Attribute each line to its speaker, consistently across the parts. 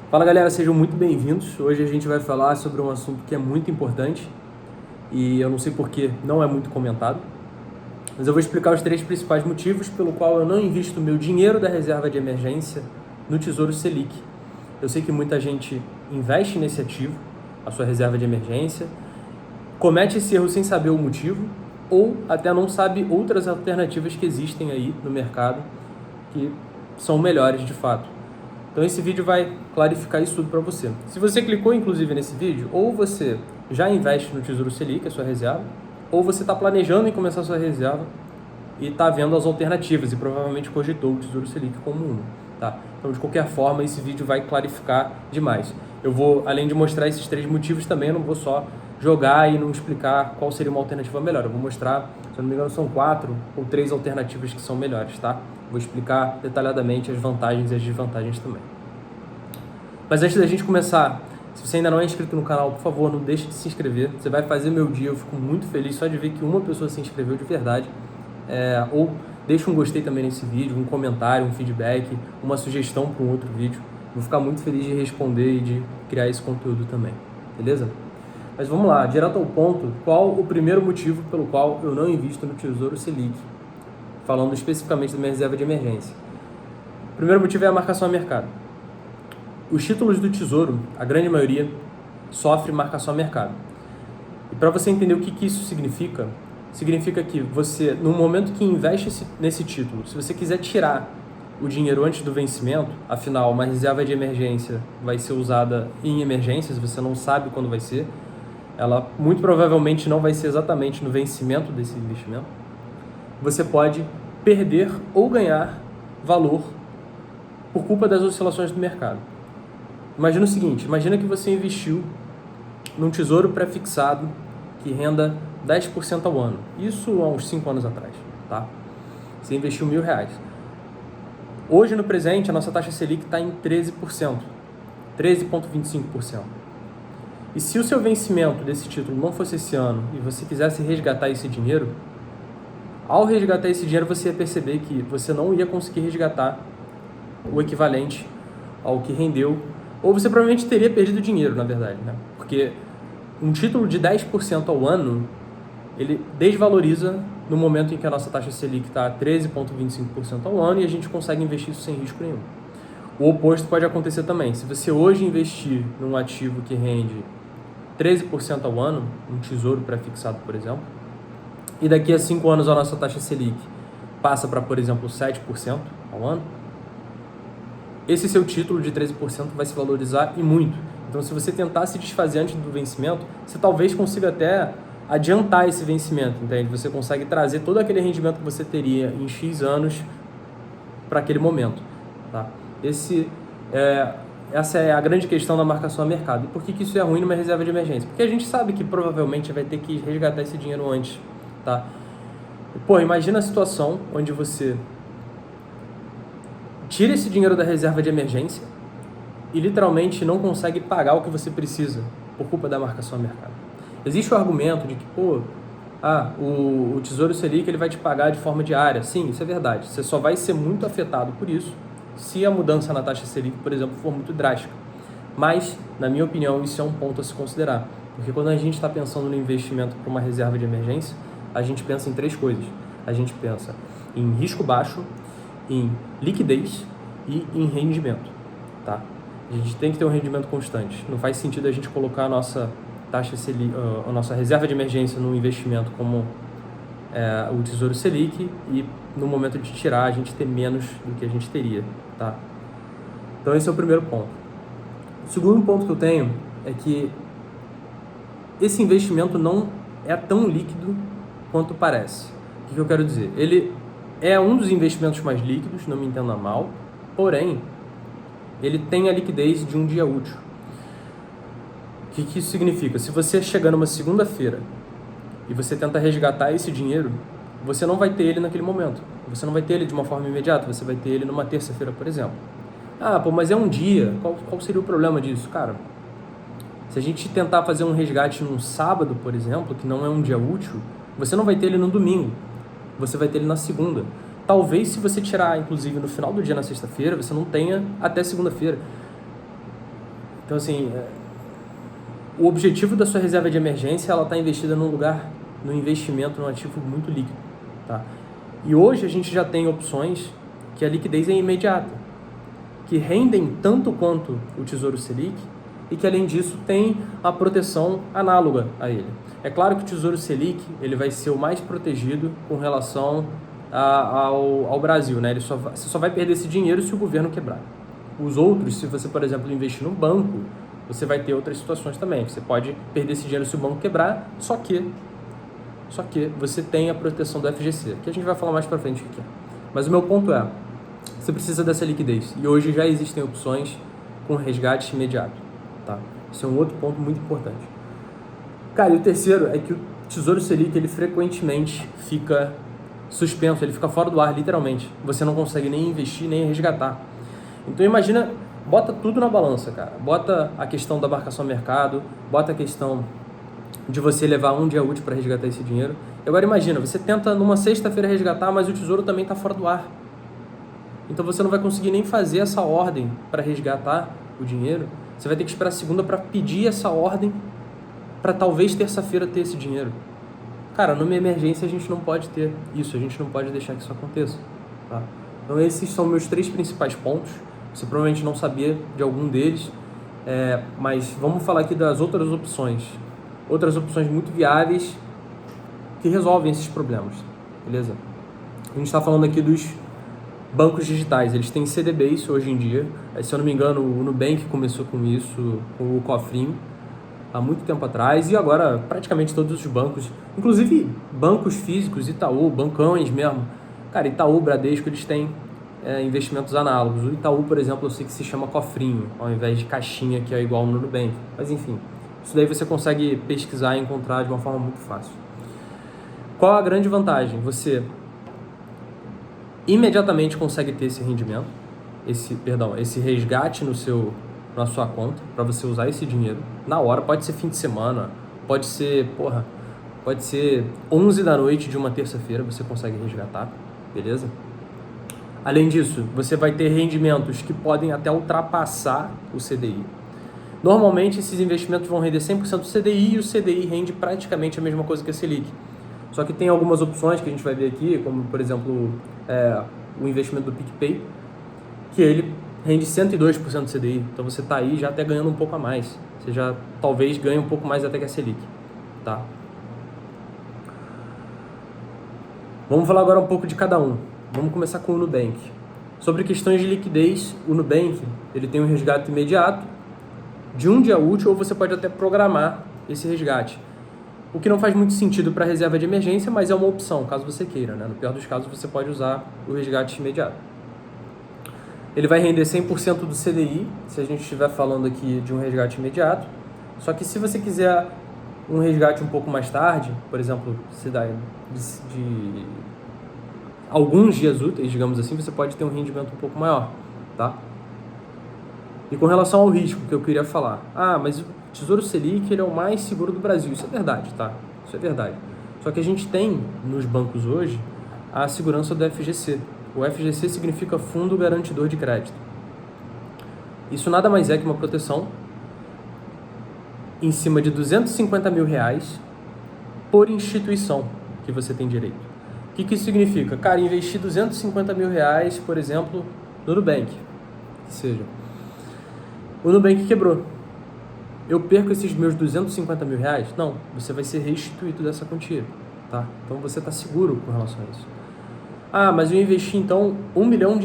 Speaker 1: Fala galera, sejam muito bem-vindos. Hoje a gente vai falar sobre um assunto que é muito importante e eu não sei porque não é muito comentado, mas eu vou explicar os 3 principais motivos pelo qual eu não invisto meu dinheiro da reserva de emergência no Tesouro Selic. Eu sei que muita gente investe nesse ativo, a sua reserva de emergência, comete esse erro sem saber o motivo ou até não sabe outras alternativas que existem aí no mercado que são melhores de fato. Então esse vídeo vai clarificar isso tudo para você. Se você clicou inclusive nesse vídeo, ou você já investe no Tesouro Selic, a sua reserva, ou você está planejando em começar a sua reserva e está vendo as alternativas e provavelmente cogitou o Tesouro Selic como uma. Tá? Então de qualquer forma esse vídeo vai clarificar demais. Eu vou, além de mostrar esses 3 motivos também, eu não vou só jogar e não explicar qual seria uma alternativa melhor. Eu vou mostrar, se eu não me engano, são 4 ou 3 alternativas que são melhores, tá? Vou explicar detalhadamente as vantagens e as desvantagens também. Mas antes da gente começar, se você ainda não é inscrito no canal, por favor, não deixe de se inscrever. Você vai fazer meu dia, eu fico muito feliz só de ver que uma pessoa se inscreveu de verdade. Ou deixa um gostei também nesse vídeo, um comentário, um feedback, uma sugestão para um outro vídeo. Vou ficar muito feliz de responder e de criar esse conteúdo também, beleza? Mas vamos lá, direto ao ponto, qual o primeiro motivo pelo qual eu não invisto no Tesouro Selic? Falando especificamente da minha reserva de emergência. O primeiro motivo é a marcação a mercado. Os títulos do Tesouro, a grande maioria, sofre marcação a mercado. E para você entender o que isso significa, significa que você, no momento que investe nesse título, se você quiser tirar o dinheiro antes do vencimento, afinal, uma reserva de emergência vai ser usada em emergências, você não sabe quando vai ser, ela muito provavelmente não vai ser exatamente no vencimento desse investimento, você pode perder ou ganhar valor por culpa das oscilações do mercado. Imagina o seguinte, imagina que você investiu num tesouro pré-fixado que renda 10% ao ano. Isso há uns 5 anos atrás, tá? Você investiu R$1.000. Hoje, no presente, a nossa taxa Selic está em 13%, 13,25%. E se o seu vencimento desse título não fosse esse ano e você quisesse resgatar esse dinheiro, ao resgatar esse dinheiro você ia perceber que você não ia conseguir resgatar o equivalente ao que rendeu, ou você provavelmente teria perdido dinheiro, na verdade, né? Porque um título de 10% ao ano, ele desvaloriza no momento em que a nossa taxa Selic está a 13,25% ao ano e a gente consegue investir isso sem risco nenhum. O oposto pode acontecer também. Se você hoje investir num ativo que rende 13% ao ano, um tesouro pré-fixado, por exemplo, e daqui a 5 anos a nossa taxa Selic passa para, por exemplo, 7% ao ano, esse seu título de 13% vai se valorizar e muito. Então, se você tentar se desfazer antes do vencimento, você talvez consiga até adiantar esse vencimento, entende? Você consegue trazer todo aquele rendimento que você teria em X anos para aquele momento, tá? Essa é a grande questão da marcação a mercado. E por que isso é ruim numa reserva de emergência? Porque a gente sabe que provavelmente vai ter que resgatar esse dinheiro antes, tá? Pô, imagina a situação onde você tira esse dinheiro da reserva de emergência e literalmente não consegue pagar o que você precisa por culpa da marcação a mercado. Existe o argumento de que, o Tesouro Selic ele vai te pagar de forma diária. Sim, isso é verdade. Você só vai ser muito afetado por isso se a mudança na taxa Selic, por exemplo, for muito drástica. Mas, na minha opinião, isso é um ponto a se considerar. Porque quando a gente está pensando no investimento para uma reserva de emergência, a gente pensa em 3 coisas. A gente pensa em risco baixo, em liquidez e em rendimento, tá? A gente tem que ter um rendimento constante. Não faz sentido a gente colocar a nossa taxa Selic, a nossa reserva de emergência num investimento como o Tesouro Selic e no momento de tirar a gente ter menos do que a gente teria, tá? Então esse é o primeiro ponto. O segundo ponto que eu tenho é que esse investimento não é tão líquido quanto parece. O que eu quero dizer? Ele é um dos investimentos mais líquidos, não me entenda mal, porém, ele tem a liquidez de um dia útil. O que isso significa? Se você chegar numa segunda-feira e você tenta resgatar esse dinheiro, você não vai ter ele naquele momento. Você não vai ter ele de uma forma imediata, você vai ter ele numa terça-feira, por exemplo. Mas é um dia, qual seria o problema disso? Cara, se a gente tentar fazer um resgate num sábado, por exemplo, que não é um dia útil, você não vai ter ele no domingo. Você vai ter ele na segunda. Talvez se você tirar, inclusive, no final do dia na sexta-feira, você não tenha até segunda-feira. Então, assim, o objetivo da sua reserva de emergência, ela está investida num lugar, no investimento, num ativo muito líquido, tá? E hoje a gente já tem opções que a liquidez é imediata, que rendem tanto quanto o Tesouro Selic e que, além disso, tem a proteção análoga a ele. É claro que o Tesouro Selic ele vai ser o mais protegido com relação ao Brasil, né? Você só vai perder esse dinheiro se o governo quebrar. Os outros, se você, por exemplo, investir no banco, você vai ter outras situações também. Você pode perder esse dinheiro se o banco quebrar, só que você tem a proteção do FGC, que a gente vai falar mais pra frente o que é. Mas o meu ponto é, você precisa dessa liquidez. E hoje já existem opções com resgate imediato, tá? Isso é um outro ponto muito importante. Cara, e o terceiro é que o Tesouro Selic, ele frequentemente fica suspenso, ele fica fora do ar, literalmente. Você não consegue nem investir, nem resgatar. Então imagina, bota tudo na balança, cara. Bota a questão da marcação ao mercado, bota a questão de você levar um dia útil para resgatar esse dinheiro. E agora imagina, você tenta numa sexta-feira resgatar, mas o tesouro também está fora do ar. Então você não vai conseguir nem fazer essa ordem para resgatar o dinheiro. Você vai ter que esperar segunda para pedir essa ordem para talvez terça-feira ter esse dinheiro. Cara, numa emergência a gente não pode ter isso, a gente não pode deixar que isso aconteça, tá? Então esses são meus 3 principais pontos. Você provavelmente não sabia de algum deles, mas vamos falar aqui das outras opções. Outras opções muito viáveis que resolvem esses problemas, beleza? A gente está falando aqui dos bancos digitais. Eles têm CDBs hoje em dia. Se eu não me engano, o Nubank começou com isso, com o Cofrinho, há muito tempo atrás. E agora praticamente todos os bancos, inclusive bancos físicos, Itaú, bancões mesmo. Cara, Itaú, Bradesco, eles têm investimentos análogos. O Itaú, por exemplo, eu sei que se chama Cofrinho, ao invés de caixinha, que é igual no Nubank. Mas enfim, isso daí você consegue pesquisar e encontrar de uma forma muito fácil. Qual a grande vantagem? Você imediatamente consegue ter esse rendimento, esse resgate na sua conta, para você usar esse dinheiro na hora. Pode ser fim de semana, pode ser 11 da noite de uma terça-feira, você consegue resgatar, beleza? Além disso, você vai ter rendimentos que podem até ultrapassar o CDI. Normalmente, esses investimentos vão render 100% do CDI e o CDI rende praticamente a mesma coisa que a Selic. Só que tem algumas opções que a gente vai ver aqui, como, por exemplo, o investimento do PicPay, que ele rende 102% do CDI. Então, você está aí já até ganhando um pouco a mais. Você já talvez ganhe um pouco mais até que a Selic, tá? Vamos falar agora um pouco de cada um. Vamos começar com o Nubank. Sobre questões de liquidez, o Nubank ele tem um resgate imediato de um dia útil, ou você pode até programar esse resgate. O que não faz muito sentido para reserva de emergência, mas é uma opção, caso você queira, né? No pior dos casos, você pode usar o resgate imediato. Ele vai render 100% do CDI, se a gente estiver falando aqui de um resgate imediato. Só que se você quiser um resgate um pouco mais tarde, por exemplo, se dá de alguns dias úteis, digamos assim, você pode ter um rendimento um pouco maior, tá? E com relação ao risco que eu queria falar, mas o Tesouro Selic ele é o mais seguro do Brasil. Isso é verdade, tá? Isso é verdade. Só que a gente tem nos bancos hoje a segurança do FGC. O FGC significa Fundo Garantidor de Crédito. Isso nada mais é que uma proteção em cima de R$250 mil por instituição que você tem direito. O que isso significa? Cara, investir R$250 mil, por exemplo, no Nubank, que seja. O Nubank quebrou. Eu perco esses meus R$250 mil? Não, você vai ser restituído dessa quantia, tá? Então você está seguro com relação a isso. Mas eu investi então R$1 milhão.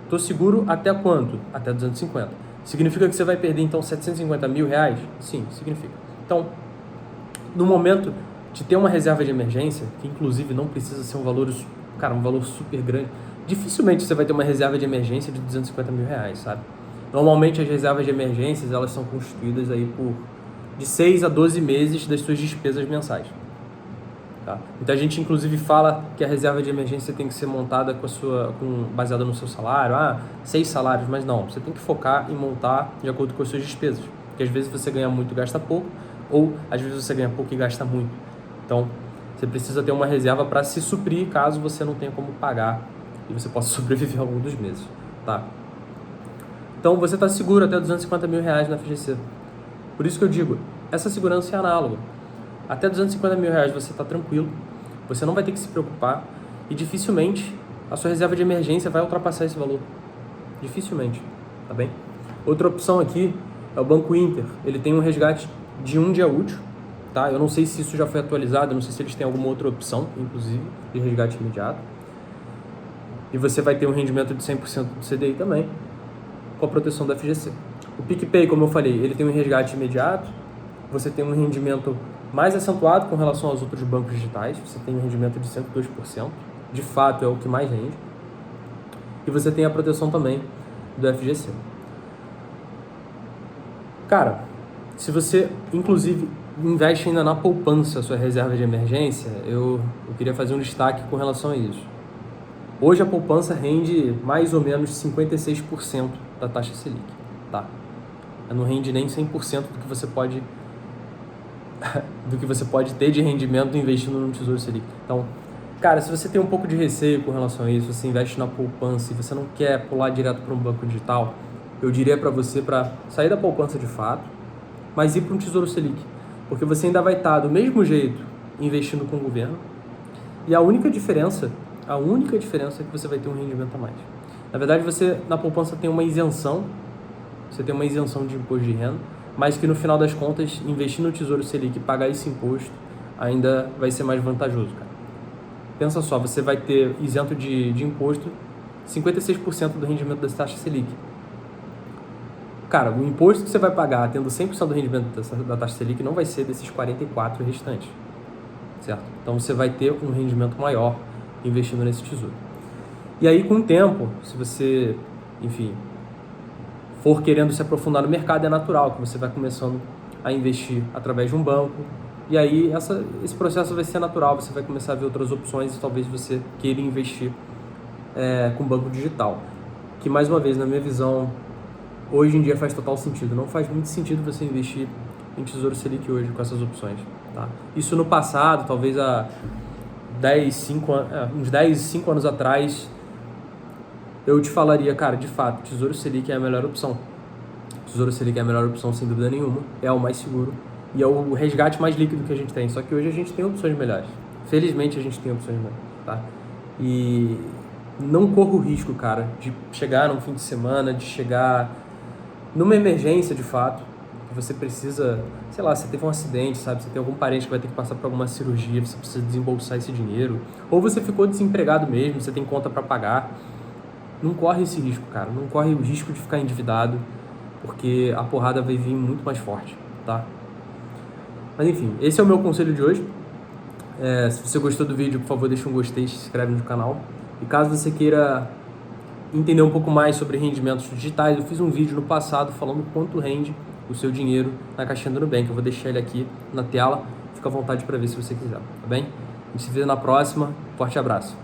Speaker 1: Estou seguro até quanto? Até 250. Significa que você vai perder então R$750 mil? Sim, significa. Então, no momento de ter uma reserva de emergência, que inclusive não precisa ser um valor super grande, dificilmente você vai ter uma reserva de emergência de R$250 mil, sabe? Normalmente as reservas de emergências elas são constituídas aí por de 6 a 12 meses das suas despesas mensais. Tá? Então a gente inclusive fala que a reserva de emergência tem que ser montada baseada no seu salário, 6 salários, mas não, você tem que focar em montar de acordo com as suas despesas, porque às vezes você ganha muito e gasta pouco, ou às vezes você ganha pouco e gasta muito. Então você precisa ter uma reserva para se suprir caso você não tenha como pagar e você possa sobreviver ao longo dos meses, tá? Então você está seguro até R$250 mil na FGC. Por isso que eu digo, essa segurança é análoga. Até R$250 mil você está tranquilo, você não vai ter que se preocupar e dificilmente a sua reserva de emergência vai ultrapassar esse valor. Dificilmente, tá bem? Outra opção aqui é o Banco Inter. Ele tem um resgate de 1 dia útil, tá? Eu não sei se isso já foi atualizado, eu não sei se eles têm alguma outra opção, inclusive, de resgate imediato. E você vai ter um rendimento de 100% do CDI também, com a proteção da FGC. O PicPay, como eu falei, ele tem um resgate imediato, você tem um rendimento mais acentuado com relação aos outros bancos digitais, você tem um rendimento de 102%, de fato é o que mais rende, e você tem a proteção também do FGC. Cara, se você, inclusive, investe ainda na poupança, sua reserva de emergência, eu queria fazer um destaque com relação a isso. Hoje a poupança rende mais ou menos 56% da taxa Selic, tá? Não rende nem 100% do que você pode ter de rendimento investindo no Tesouro Selic. Então, cara, se você tem um pouco de receio com relação a isso, você investe na poupança e você não quer pular direto para um banco digital, eu diria para você para sair da poupança de fato, mas ir para um Tesouro Selic, porque você ainda vai estar do mesmo jeito investindo com o governo e a única diferença é que você vai ter um rendimento a mais. Na verdade, você na poupança tem uma isenção, você tem uma isenção de imposto de renda, mas que no final das contas, investir no Tesouro Selic e pagar esse imposto ainda vai ser mais vantajoso, cara. Pensa só, você vai ter isento de imposto 56% do rendimento da taxa Selic. Cara, o imposto que você vai pagar tendo 100% do rendimento da taxa Selic não vai ser desses 44 restantes, certo? Então você vai ter um rendimento maior investindo nesse tesouro. E aí, com o tempo, se você, enfim, for querendo se aprofundar no mercado, é natural que você vai começando a investir através de um banco. E aí, esse processo vai ser natural, você vai começar a ver outras opções e talvez você queira investir com banco digital. Que, mais uma vez, na minha visão, hoje em dia faz total sentido. Não faz muito sentido você investir em Tesouro Selic hoje com essas opções, tá? Isso no passado, talvez há uns 10, 5 anos atrás, eu te falaria, cara, de fato, Tesouro Selic é a melhor opção. Tesouro Selic é a melhor opção, sem dúvida nenhuma. É o mais seguro e é o resgate mais líquido que a gente tem. Só que hoje a gente tem opções melhores. Felizmente a gente tem opções melhores, tá? E não corra o risco, cara, de chegar num fim de semana, de chegar numa emergência de fato, que você precisa, sei lá, você teve um acidente, sabe? Você tem algum parente que vai ter que passar por alguma cirurgia, você precisa desembolsar esse dinheiro. Ou você ficou desempregado mesmo, você tem conta para pagar. Não corre esse risco, cara. Não corre o risco de ficar endividado, porque a porrada vai vir muito mais forte, tá? Mas enfim, esse é o meu conselho de hoje. Se você gostou do vídeo, por favor, deixa um gostei, se inscreve no canal. E caso você queira entender um pouco mais sobre rendimentos digitais, eu fiz um vídeo no passado falando quanto rende o seu dinheiro na caixinha do Nubank. Eu vou deixar ele aqui na tela. Fica à vontade para ver se você quiser, tá bem? A gente se vê na próxima. Forte abraço.